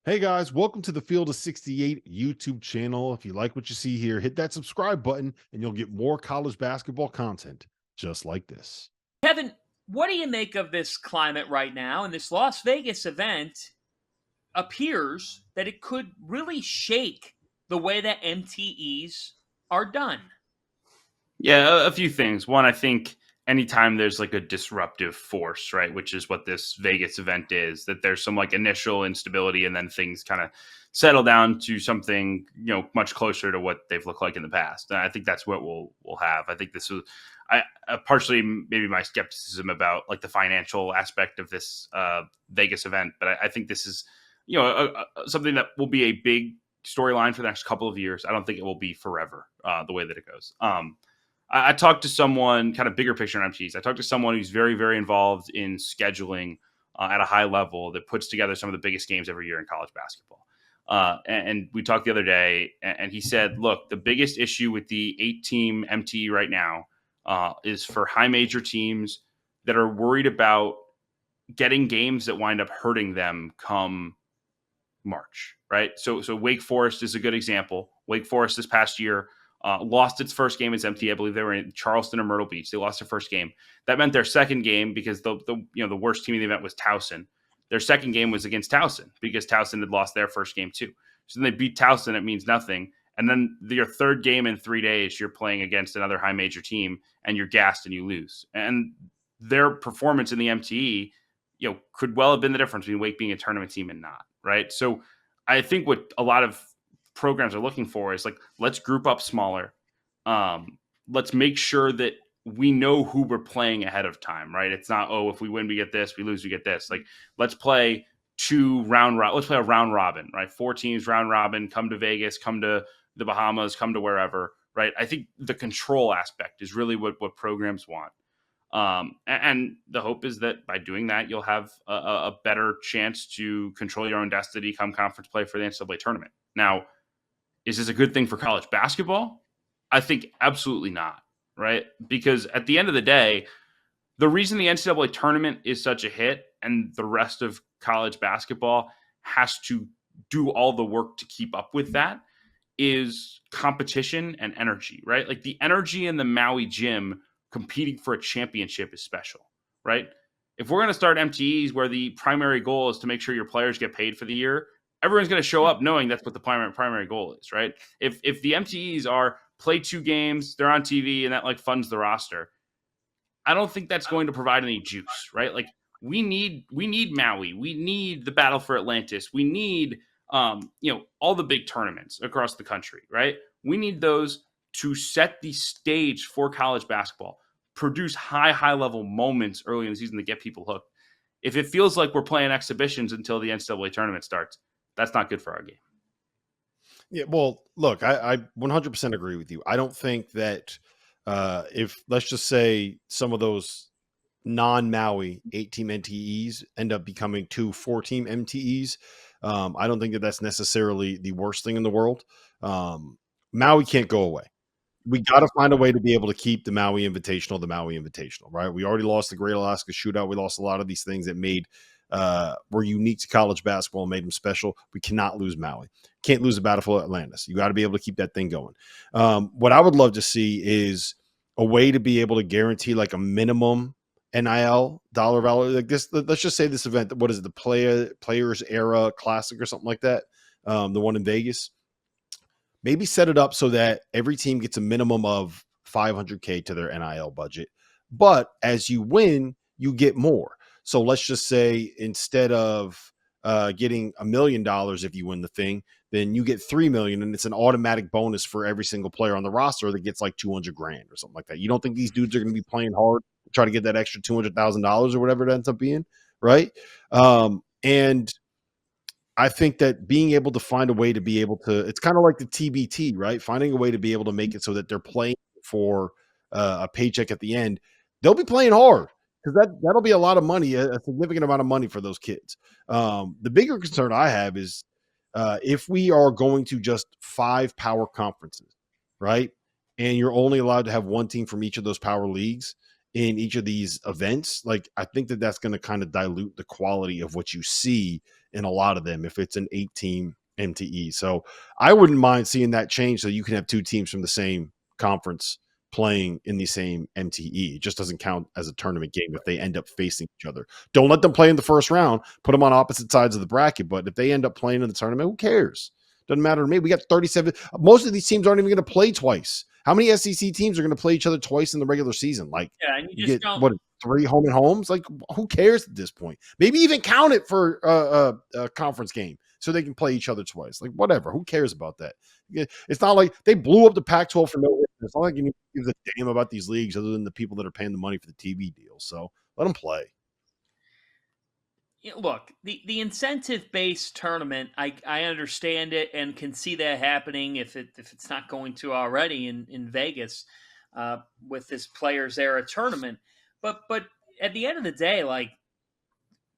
Hey guys, welcome to the Field of 68 YouTube channel. If you like what you see here, hit that subscribe button and you'll get more college basketball content just like this. Kevin, what do you make of this climate right now? And this Las Vegas event appears that it could really shake the way that MTEs are done. Yeah, a few things. One, I think anytime there's like a disruptive force, right, which is what this Vegas event is, that there's some like initial instability and then things kind of settle down to something, much closer to what they've looked like in the past. And I think that's what we'll have. I think this was partially maybe my skepticism about like the financial aspect of this Vegas event, but I think this is, something that will be a big storyline for the next couple of years. I don't think it will be forever the way that it goes. I talked to someone kind of bigger picture on MTs. I talked to someone who's very, very involved in scheduling at a high level that puts together some of the biggest games every year in college basketball. And we talked the other day, and he said, look, the biggest issue with the 8-team MTE right now is for high major teams that are worried about getting games that wind up hurting them come March, right? So Wake Forest is a good example. Wake Forest this past year lost its first game as MTE. I believe they were in Charleston or Myrtle Beach. They lost their first game. That meant their second game, because the worst team in the event was Towson. Their second game was against Towson because Towson had lost their first game too. So then they beat Towson. It means nothing. And then your third game in 3 days, you're playing against another high major team and you're gassed and you lose. And their performance in the MTE, could well have been the difference between Wake being a tournament team and not, right? So I think what a lot of programs are looking for is like, let's group up smaller. Let's make sure that we know who we're playing ahead of time, right? It's not, if we win, we get this, we lose, we get this. Like, let's play let's play a round robin, right? 4 teams, round robin, come to Vegas, come to the Bahamas, come to wherever, right? I think the control aspect is really what programs want. And the hope is that by doing that, you'll have a better chance to control your own destiny come conference play for the NCAA tournament. Now, is this a good thing for college basketball? I think absolutely not, right? Because at the end of the day, the reason the NCAA tournament is such a hit and the rest of college basketball has to do all the work to keep up with that is competition and energy, right? Like the energy in the Maui gym competing for a championship is special, right? If we're going to start MTEs where the primary goal is to make sure your players get paid for the year, everyone's going to show up knowing that's what the primary goal is, right? If the MTEs are play 2 games, they're on TV, and that like funds the roster, I don't think that's going to provide any juice, right? Like we need Maui, we need the Battle for Atlantis, we need all the big tournaments across the country, right? We need those to set the stage for college basketball, produce high level moments early in the season to get people hooked. If it feels like we're playing exhibitions until the NCAA tournament starts, that's not good for our game. Yeah, well, look, I 100% agree with you. I don't think that if, let's just say, some of those non-Maui 8-team MTEs end up becoming 2 4-team MTEs, I don't think that that's necessarily the worst thing in the world. Maui can't go away. We got to find a way to be able to keep the Maui Invitational, right? We already lost the Great Alaska Shootout. We lost a lot of these things that were unique to college basketball and made them special. We cannot lose Maui. Can't lose the Battle for Atlantis. You got to be able to keep that thing going. What I would love to see is a way to be able to guarantee like a minimum NIL dollar value. Like this, let's just say this event, what is it? The Players Era Classic or something like that. The one in Vegas. Maybe set it up so that every team gets a minimum of $500K to their NIL budget. But as you win, you get more. So let's just say instead of getting $1 million if you win the thing, then you get 3 million, and it's an automatic bonus for every single player on the roster that gets like 200 grand or something like that. You don't think these dudes are going to be playing hard to try to get that extra $200,000 or whatever it ends up being, right? And I think that being able to find a way to be able to, it's kind of like the TBT, right? Finding a way to be able to make it so that they're playing for a paycheck at the end. They'll be playing hard because that'll be a lot of money, a significant amount of money for those kids. The bigger concern I have is if we are going to just 5 power conferences, right? And you're only allowed to have one team from each of those power leagues in each of these events, like I think that that's going to kind of dilute the quality of what you see in a lot of them if it's an 8-team MTE. So I wouldn't mind seeing that change so you can have 2 teams from the same conference playing in the same MTE. It just doesn't count as a tournament game if they end up facing each other. Don't let them play in the first round, put them on opposite sides of the bracket. But if they end up playing in the tournament, who cares? Doesn't matter to me. We got 37. Most of these teams aren't even going to play twice. How many SEC teams are going to play each other twice in the regular season? Like, Yeah, and you get what, 3 home and homes? Like, who cares at this point? Maybe even count it for a conference game so they can play each other twice. Like, whatever. Who cares about that? It's not like they blew up the Pac-12 for no reason. It's not like you give a damn about these leagues other than the people that are paying the money for the TV deals. So let them play. Look, the incentive-based tournament, I understand it and can see that happening if it's not going to already in Vegas with this Players Era tournament. But at the end of the day, like,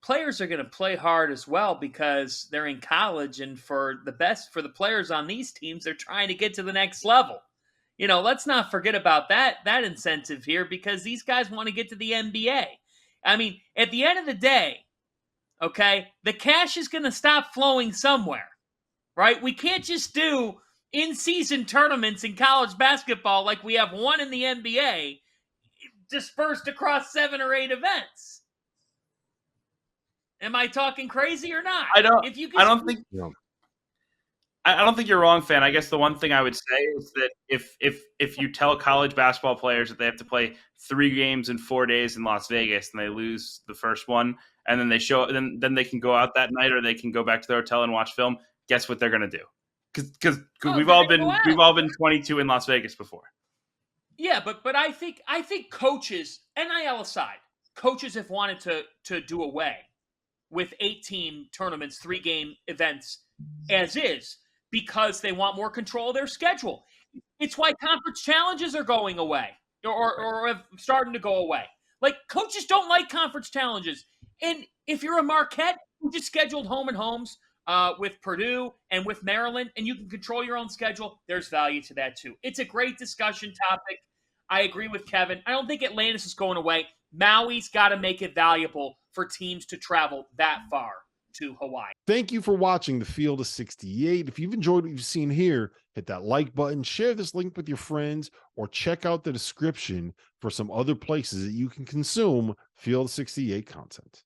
players are going to play hard as well because they're in college, and for the players on these teams, they're trying to get to the next level. Let's not forget about that incentive here because these guys want to get to the NBA. I mean, at the end of the day, okay, the cash is going to stop flowing somewhere, right? We can't just do in-season tournaments in college basketball like we have one in the NBA dispersed across 7 or 8 events. Am I talking crazy or not? I don't think you're wrong, fan. I guess the one thing I would say is that if you tell college basketball players that they have to play 3 games in 4 days in Las Vegas and they lose the first one, and then then they can go out that night or they can go back to their hotel and watch film, guess what they're going to do? Because we've all been 22 in Las Vegas before. Yeah, but I think coaches, NIL aside, coaches have wanted to do away with 8-team tournaments, 3-game events as is, because they want more control of their schedule. It's why conference challenges are going away or have starting to go away. Like, coaches don't like conference challenges. And if you're a Marquette who just scheduled home and homes with Purdue and with Maryland, and you can control your own schedule, there's value to that too. It's a great discussion topic. I agree with Kevin. I don't think Atlantis is going away. Maui's got to make it valuable for teams to travel that far to Hawaii. Thank you for watching the Field of 68. If you've enjoyed what you've seen here, hit that like button, share this link with your friends, or check out the description for some other places that you can consume Field of 68 content.